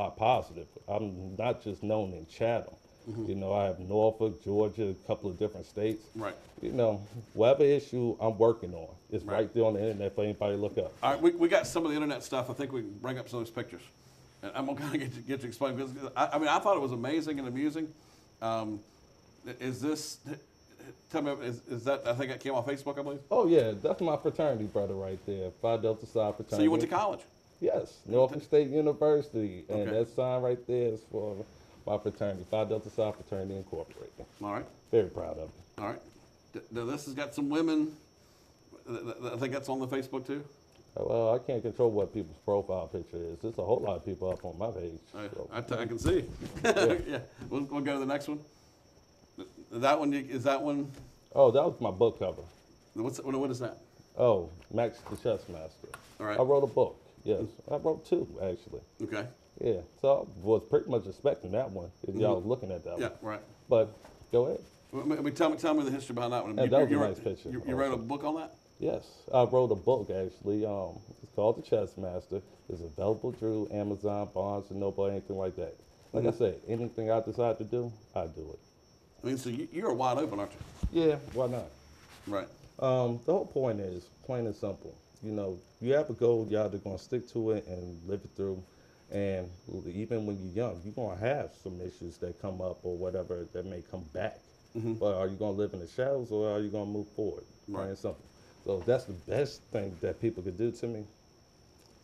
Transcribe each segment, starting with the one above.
lot positive. I'm not just known in Chatham. You know, I have Norfolk, Georgia, a couple of different states. Right. You know, whatever issue I'm working on, it's Right. right there on the internet for anybody to look up. All right, we got some of the internet stuff. I think we can bring up some of those pictures. And I'm going to kind of get to explain because I mean, I thought it was amazing and amusing. Is this, tell me, is that, I think that came off Facebook, I believe? Oh yeah, that's my fraternity brother right there, Phi Delta Psi fraternity. So you went to college? Yes, Norfolk State University, and Okay. that sign right there is for my fraternity, Phi Delta Psi Fraternity Incorporated. All right. Very proud of it. All right. Now this has got some women. I think that's on the Facebook too. Well, I can't control what people's profile picture is. There's a whole lot of people up on my page. So. I can see. Yeah. We'll go to the next one. That one is that one. Oh, that was my book cover. What is that? Oh, Max the Chess Master. All right. I wrote a book. Yes, I wrote two actually. Okay. Yeah, so I was pretty much expecting that one if y'all was looking at that one. Yeah. Right. But go ahead. Tell me the history behind that one. And that was a nice picture. You wrote a book on that? Yes, I wrote a book actually. It's called The Chess Master. It's available through Amazon, Barnes and Noble, anything like that. Like I said, anything I decide to do, I do it. I mean, so you're wide open, aren't you? Yeah, why not? Right. The whole point is plain and simple. You know, you have a goal, you're either going to stick to it and live it through. And even when you're young, you're going to have some issues that come up or whatever that may come back. But are you going to live in the shadows or are you going to move forward? Plain and simple. So that's the best thing that people could do to me.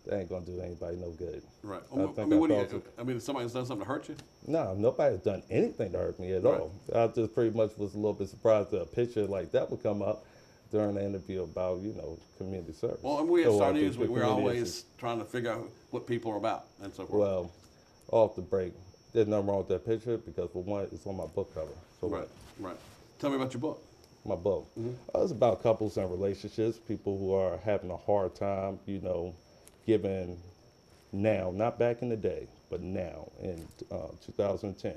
That ain't going to do anybody no good. Right. I If somebody's done something to hurt you? No, nobody's done anything to hurt me at all. I just pretty much was a little bit surprised that a picture like that would come up during the interview about, you know, community service. Well, and we at Star News, we're community always issues. trying to figure out what people are about and so forth. Well, off the break, there's nothing wrong with that picture because for one, it's on my book cover. So Right. Tell me about your book. my book. It's about couples and relationships, people who are having a hard time, you know, given now, not back in the day, but now in 2010,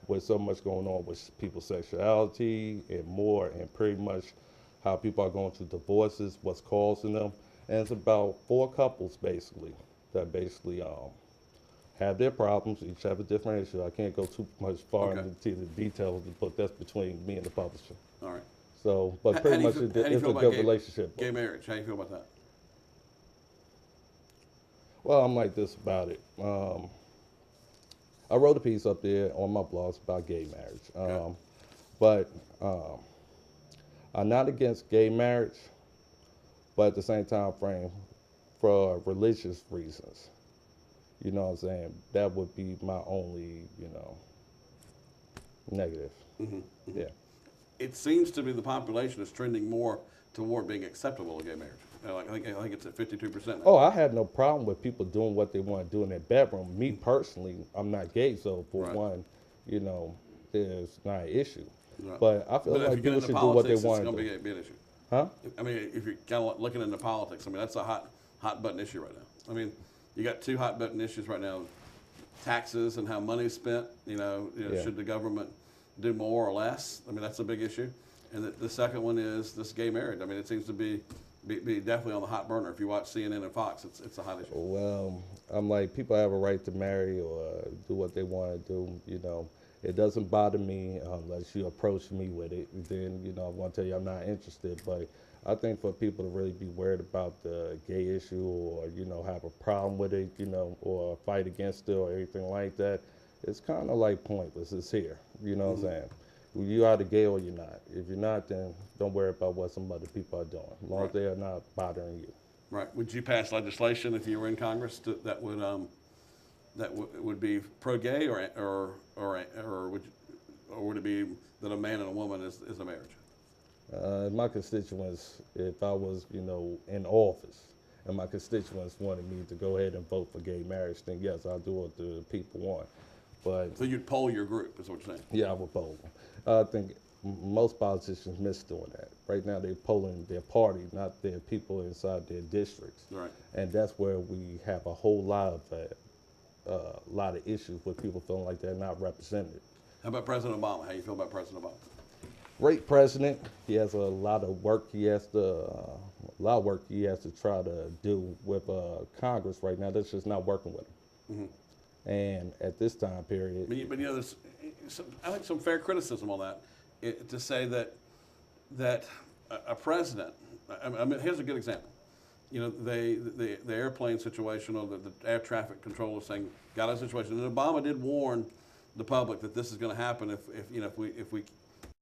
with so much going on with people's sexuality and more, and pretty much how people are going through divorces, what's causing them. And it's about 4 couples basically that basically have their problems, each have a different issue. I can't go too much far into the details, but that's between me and the publisher. All right. So, but pretty much it's a good relationship. Gay marriage, how do you feel about that? Well, I'm like this about it. I wrote a piece up there on my blogs about gay marriage. But I'm not against gay marriage, but at the same time frame, for religious reasons. You know what I'm saying? That would be my only, you know, negative. Yeah. It seems to be the population is trending more toward being acceptable of gay marriage. I think it's at 52%. Oh, I have no problem with people doing what they want to do in their bedroom. Me personally, I'm not gay, so for one, you know, there's not an issue. Right. But I feel like people should do what they want to do. It's going to be an issue. Huh? I mean, if you're kind of looking into politics, I mean, that's a hot button issue right now. I mean, you got 2 hot button issues right now: taxes and how money's spent. Should the government do more or less? I mean, that's a big issue. And the second one is this gay marriage. I mean, it seems to be definitely on the hot burner. If you watch CNN and Fox, it's a hot issue. Well, I'm like, people have a right to marry or do what they want to do. You know, it doesn't bother me unless you approach me with it. Then, you know, I'm going to tell you I'm not interested. But I think for people to really be worried about the gay issue or, you know, have a problem with it, you know, or fight against it or anything like that, it's kind of like pointless. It's here. You know what I'm saying? You either gay or you're not. If you're not, then don't worry about what some other people are doing, as long as they are not bothering you. Right. Would you pass legislation if you were in Congress that would be pro-gay, or would it be that a man and a woman is a marriage? My constituents, if I was, you know, in office, and my constituents wanted me to go ahead and vote for gay marriage, then yes, I'll do what the people want. But so you'd poll your group, is what you're saying? Yeah, I would poll them. I think most politicians miss doing that. Right now, they're polling their party, not their people inside their districts. Right. And that's where we have a whole lot of issues with people feeling like they're not represented. How about President Obama? How do you feel about President Obama? Great president. He has a lot of work he has to try to do with Congress right now. That's just not working with him. And at this time period, But there's I think some fair criticism on that, to say that a president. I mean, here's a good example. The airplane situation, or the air traffic controller saying got a situation, and Obama did warn the public that this is going to happen if we